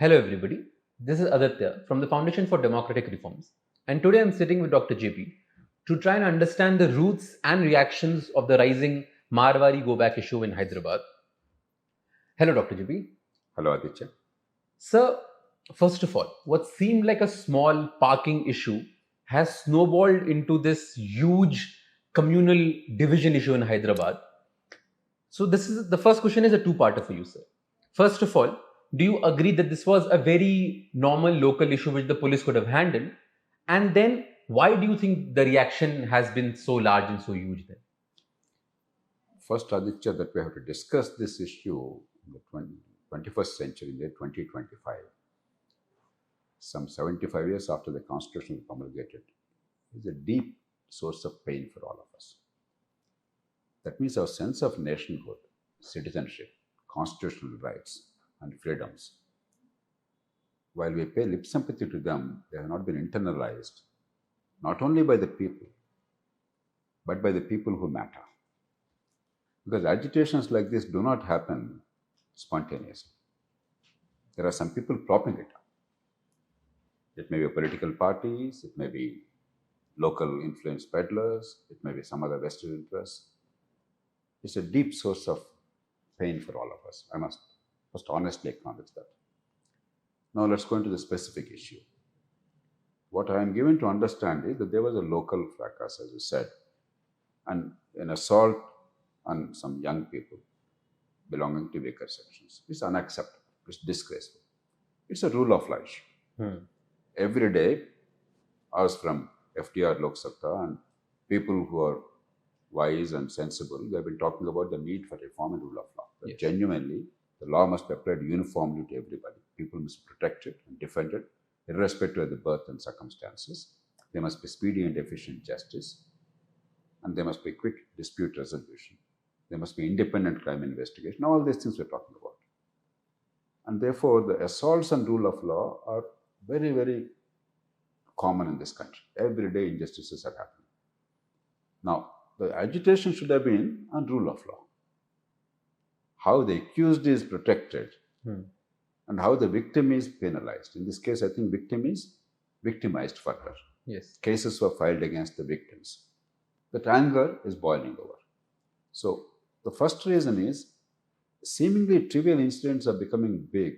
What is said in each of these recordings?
Hello, everybody. This is Aditya from the Foundation for Democratic Reforms, and today I'm sitting with Dr. JP to try and understand the roots and reactions of the rising Marwari go back issue in Hyderabad. Hello, Dr. JP. Hello, Aditya. Sir, first of all, what seemed like a small parking issue has snowballed into this huge communal division issue in Hyderabad. So this is the first question is a two-parter for you, sir. First of all, do you agree that this was a very normal local issue which the police could have handled? And then why do you think the reaction has been so large and so huge then? First, Aditya, that we have to discuss this issue in the 21st century, in the 2025, some 75 years after the Constitution was promulgated, is a deep source of pain for all of us. That means our sense of nationhood, citizenship, constitutional rights, and freedoms. While we pay lip sympathy to them, they have not been internalized, not only by the people, but by the people who matter. Because agitations like this do not happen spontaneously. There are some people propping it up. It may be political parties, it may be local influence peddlers, it may be some other vested interests. It's a deep source of pain for all of us. I must honestly acknowledge that. Now let's go into the specific issue. What I am given to understand is that there was a local fracas, as you said, and an assault on some young people belonging to weaker sections. It's unacceptable. It's disgraceful. It's a rule of law issue. Every day, us from FDR Lok Sabha and people who are wise and sensible, they've been talking about the need for reform and rule of law. But genuinely, the law must be applied uniformly to everybody. People must be protected and defended, irrespective of the birth and circumstances. There must be speedy and efficient justice, and there must be quick dispute resolution. There must be independent crime investigation. All these things we're talking about. And therefore, the assaults on rule of law are very, very common in this country. Every day injustices are happening. Now, the agitation should have been on rule of law. How the accused is protected and how the victim is penalized. In this case, I think victim is victimized further. Yes. Cases were filed against the victims. That anger is boiling over. So, the first reason is seemingly trivial incidents are becoming big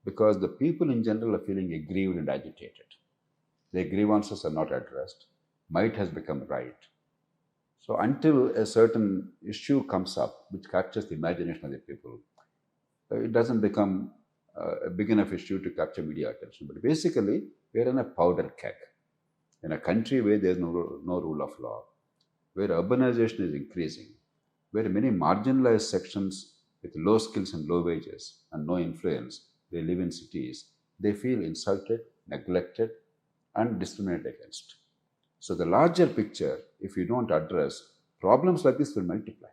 because the people in general are feeling aggrieved and agitated. Their grievances are not addressed. Might has become right. So until a certain issue comes up which catches the imagination of the people, it doesn't become a big enough issue to capture media attention. But basically, we're in a powder keg. In a country where there's no rule of law, where urbanization is increasing, where many marginalized sections with low skills and low wages and no influence, they live in cities, they feel insulted, neglected, and discriminated against. So the larger picture, if you don't address, problems like this will multiply.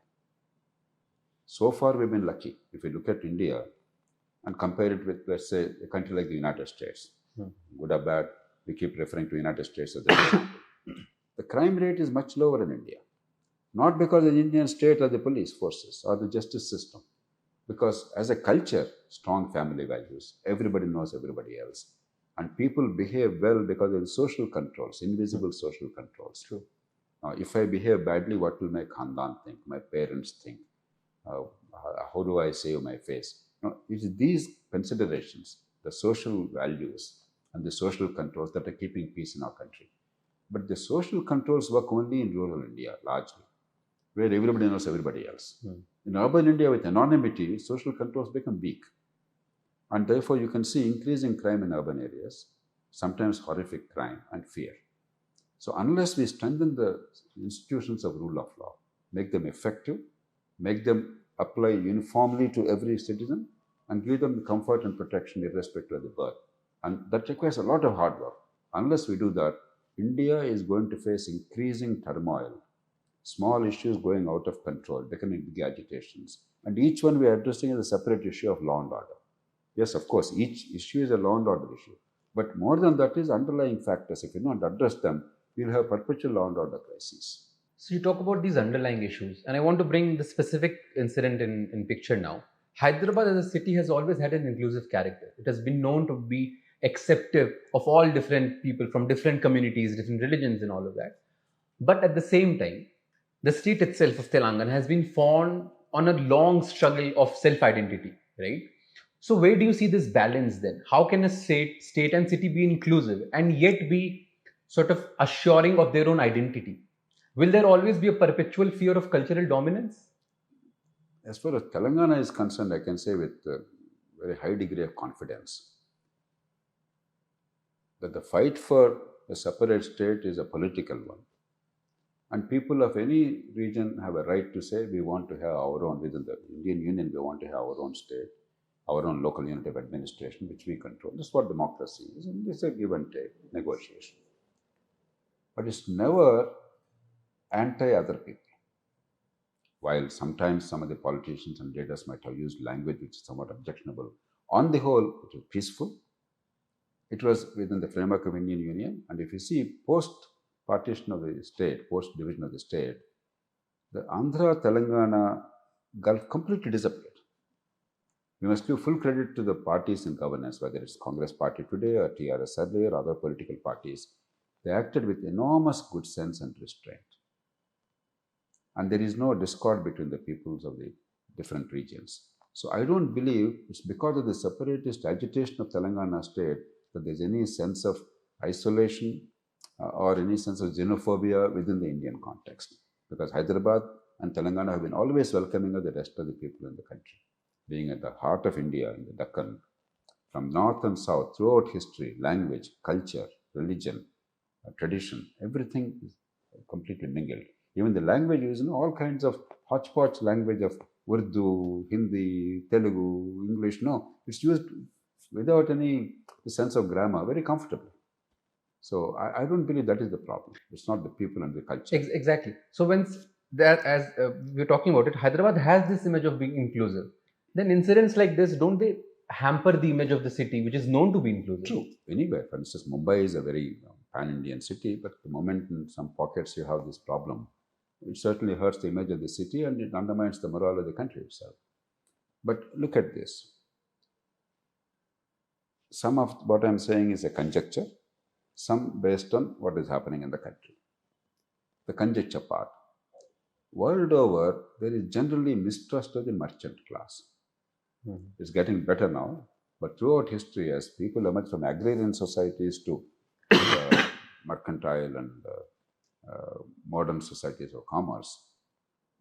So far, we've been lucky. If you look at India and compare it with, let's say, a country like the United States, good or bad, we keep referring to the United States as the example. The crime rate is much lower in India. Not because of the Indian state or the police forces or the justice system. Because as a culture, strong family values, everybody knows everybody else. And people behave well because of the social controls, invisible social controls. True. Now, if I behave badly, what will my khandan think, my parents think? How do I save my face? Now, it's these considerations, the social values and the social controls that are keeping peace in our country. But the social controls work only in rural India, largely, where everybody knows everybody else. In urban India, with anonymity, social controls become weak. And therefore, you can see increasing crime in urban areas, sometimes horrific crime and fear. So unless we strengthen the institutions of rule of law, make them effective, make them apply uniformly to every citizen, and give them the comfort and protection irrespective of the birth. And that requires a lot of hard work. Unless we do that, India is going to face increasing turmoil, small issues going out of control, becoming big agitations. And each one we are addressing as a separate issue of law and order. Yes, of course, each issue is a law and order issue. But more than that is underlying factors. If you don't address them, you'll have perpetual law and order crises. So you talk about these underlying issues, and I want to bring the specific incident in picture now. Hyderabad as a city has always had an inclusive character. It has been known to be acceptive of all different people from different communities, different religions, and all of that. But at the same time, the state itself of Telangana has been formed on a long struggle of self identity, right? So, where do you see this balance then? How can a state and city be inclusive and yet be sort of assuring of their own identity? Will there always be a perpetual fear of cultural dominance? As far as Telangana is concerned, I can say with a very high degree of confidence that the fight for a separate state is a political one. And people of any region have a right to say, we want to have our own, within the Indian Union, we want to have our own state, our own local unit of administration, which we control. This is what democracy is. And it's a give and take negotiation. But it's never anti other people. While sometimes some of the politicians and leaders might have used language which is somewhat objectionable, on the whole, it was peaceful. It was within the framework of Indian Union. And if you see post-partition of the state, post-division of the state, the Andhra-Telangana Gulf completely disappeared. We must give full credit to the parties in governance, whether it's Congress party today or TRS earlier or other political parties. They acted with enormous good sense and restraint. And there is no discord between the peoples of the different regions. So I don't believe it's because of the separatist agitation of Telangana state that there's any sense of isolation or any sense of xenophobia within the Indian context. Because Hyderabad and Telangana have been always welcoming of the rest of the people in the country. Being at the heart of India, in the Deccan, from north and south, throughout history, language, culture, religion, tradition, everything is completely mingled. Even the language is, all kinds of hodgepodge language of Urdu, Hindi, Telugu, English. No, it's used without any sense of grammar, very comfortably. So I don't believe that is the problem. It's not the people and the culture. Exactly. So when that, as we're talking about it, Hyderabad has this image of being inclusive. Then incidents like this, don't they hamper the image of the city, which is known to be inclusive? True. Anywhere, for instance, Mumbai is a very pan-Indian city, but the moment in some pockets you have this problem, it certainly hurts the image of the city and it undermines the morale of the country itself. But look at this. Some of what I'm saying is a conjecture, some based on what is happening in the country. The conjecture part. World over, there is generally mistrust of the merchant class. It's getting better now, but throughout history, as people emerge from agrarian societies to mercantile and modern societies of commerce,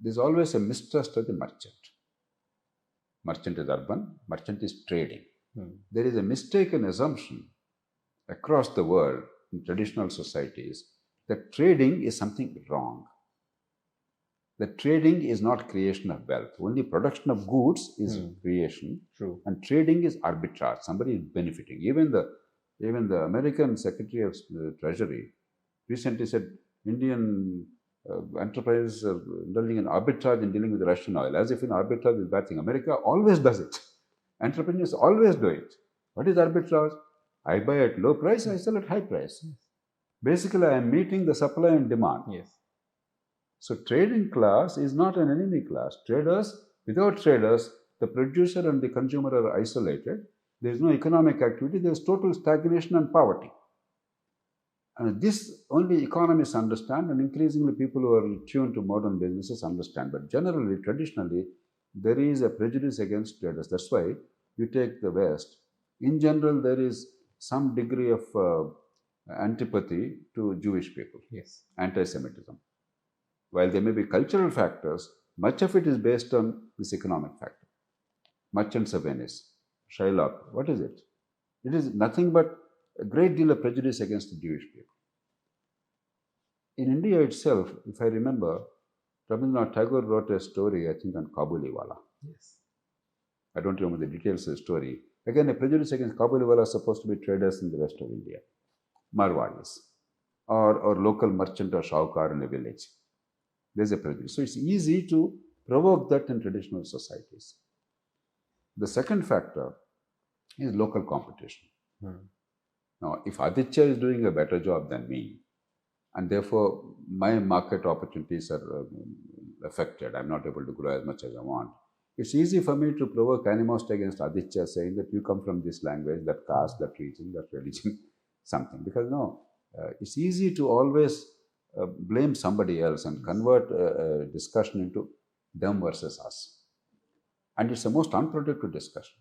there's always a mistrust of the merchant. Merchant is urban, merchant is trading. There is a mistaken assumption across the world in traditional societies that trading is something wrong. That trading is not creation of wealth. Only production of goods is creation. True. And trading is arbitrage. Somebody is benefiting. Even the American Secretary of Treasury recently said Indian enterprises are indulging in arbitrage in dealing with Russian oil, as if arbitrage is a bad thing. America always does it. Entrepreneurs always do it. What is arbitrage? I buy at low price, I sell at high price. Yes. Basically, I am meeting the supply and demand. Yes. So trading class is not an enemy class. Without traders, the producer and the consumer are isolated. There is no economic activity. There is total stagnation and poverty. And this only economists understand, and increasingly people who are tuned to modern businesses understand. But generally, traditionally, there is a prejudice against traders. That's why you take the West. In general, there is some degree of antipathy to Jewish people. Yes. Anti-Semitism. While there may be cultural factors, much of it is based on this economic factor. Merchants of Venice, Shylock, what is it? It is nothing but a great deal of prejudice against the Jewish people. In India itself, if I remember, Rabindranath Tagore wrote a story, I think, on Kabuliwala. Yes. I don't remember the details of the story. Again, a prejudice against Kabuliwala is supposed to be traders in the rest of India, Marwaris, or local merchant or shaukar in a village. There's a prejudice. So it's easy to provoke that in traditional societies. The second factor is local competition. Now, if Aditya is doing a better job than me, and therefore my market opportunities are affected, I'm not able to grow as much as I want, It's easy for me to provoke animosity against Aditya, saying that you come from this language, that caste, that region, that religion, something. Because no, it's easy to always blame somebody else and convert a discussion into them versus us. And it's the most unproductive discussion.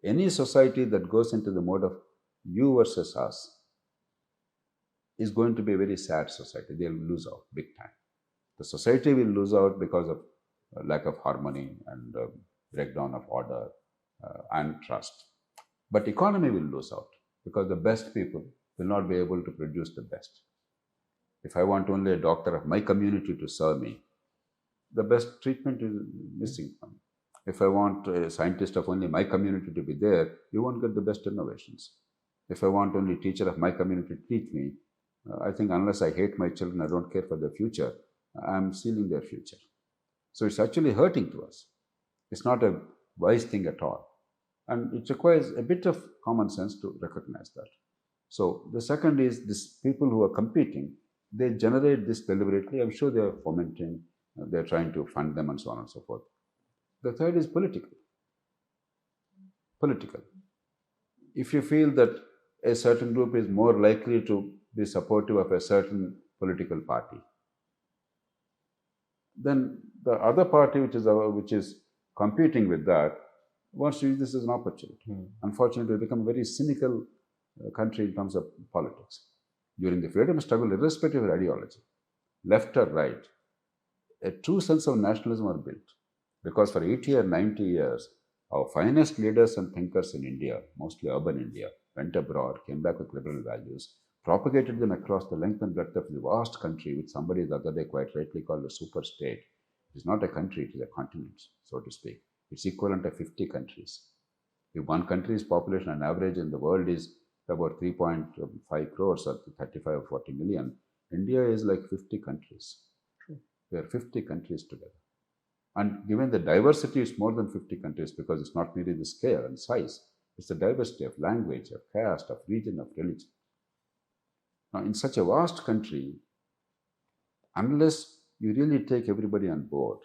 Any society that goes into the mode of you versus us is going to be a very sad society. They'll lose out big time. The society will lose out because of lack of harmony and breakdown of order and trust. But economy will lose out because the best people will not be able to produce the best. If I want only a doctor of my community to serve me, the best treatment is missing from me. If I want a scientist of only my community to be there, you won't get the best innovations. If I want only a teacher of my community to teach me, I think unless I hate my children, I don't care for their future, I'm sealing their future. So it's actually hurting to us. It's not a wise thing at all. And it requires a bit of common sense to recognize that. So the second is these people who are competing, they generate this deliberately. I'm sure they are fomenting, they're trying to fund them and so on and so forth. The third is political. Political. If you feel that a certain group is more likely to be supportive of a certain political party, then the other party, which is competing with that, wants to use this as an opportunity. Unfortunately, we become a very cynical country in terms of politics. During the freedom struggle, irrespective of ideology, left or right, a true sense of nationalism are built. Because for 80 or 90 years, our finest leaders and thinkers in India, mostly urban India, went abroad, came back with liberal values, propagated them across the length and breadth of the vast country, which somebody the other day quite rightly called a super state. It is not a country, it is a continent, so to speak. It's equivalent to 50 countries. If one country's population on average in the world is about 3.5 crores or 35 or 40 million, India is like 50 countries. We are 50 countries together. And given the diversity, it's more than 50 countries because it's not merely the scale and size. It's the diversity of language, of caste, of region, of religion. Now, in such a vast country, unless you really take everybody on board,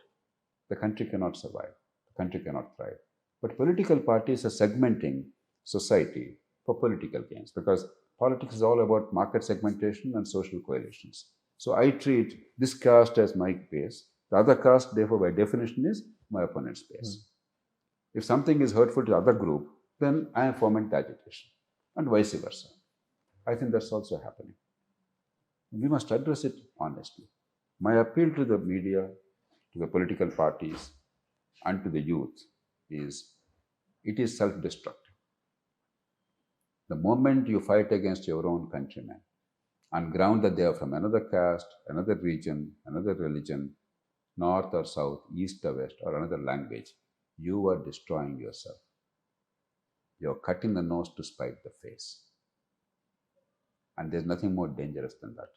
the country cannot survive, the country cannot thrive. But political parties are segmenting society for political gains because politics is all about market segmentation and social coalitions. So I treat this caste as my base, the other caste, therefore, by definition, is my opponent's base. If something is hurtful to the other group, then I foment agitation, and vice versa. I think that's also happening. We must address it honestly. My appeal to the media, to the political parties, and to the youth is it is self-destructive. The moment you fight against your own countrymen on ground that they are from another caste, another region, another religion, north or south, east or west, or another language, you are destroying yourself. You're cutting the nose to spite the face. And there's nothing more dangerous than that.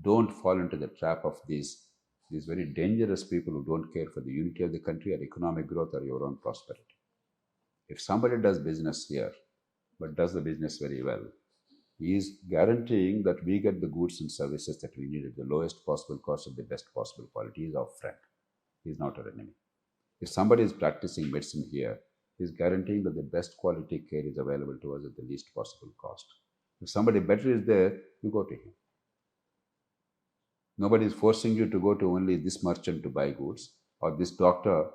Don't fall into the trap of these very dangerous people who don't care for the unity of the country or economic growth or your own prosperity. If somebody does business here, but does the business very well, he is guaranteeing that we get the goods and services that we need at the lowest possible cost at the best possible quality. He is our friend. He is not our enemy. If somebody is practicing medicine here, he is guaranteeing that the best quality care is available to us at the least possible cost. If somebody better is there, you go to him. Nobody is forcing you to go to only this merchant to buy goods, or this doctor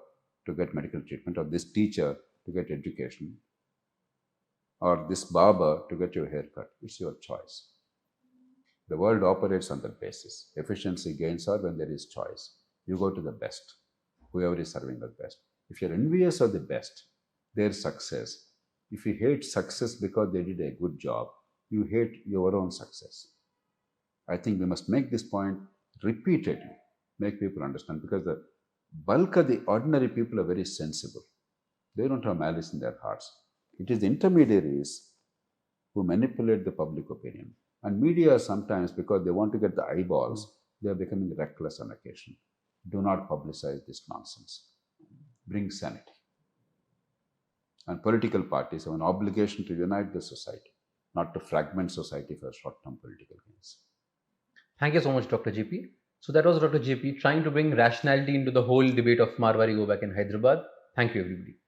to get medical treatment, or this teacher to get education, or this barber to get your haircut. It's your choice. The world operates on that basis. Efficiency gains are when there is choice. You go to the best, whoever is serving the best. If you're envious of the best, their success, if you hate success because they did a good job, you hate your own success. I think we must make this point repeatedly, make people understand, because the bulk of the ordinary people are very sensible. They don't have malice in their hearts. It is the intermediaries who manipulate the public opinion. And media sometimes, because they want to get the eyeballs, they are becoming reckless on occasion. Do not publicize this nonsense. Bring sanity. And political parties have an obligation to unite the society, not to fragment society for short-term political gains. Thank you so much, Dr. JP. So that was Dr. JP trying to bring rationality into the whole debate of Marwari go back in Hyderabad. Thank you, everybody.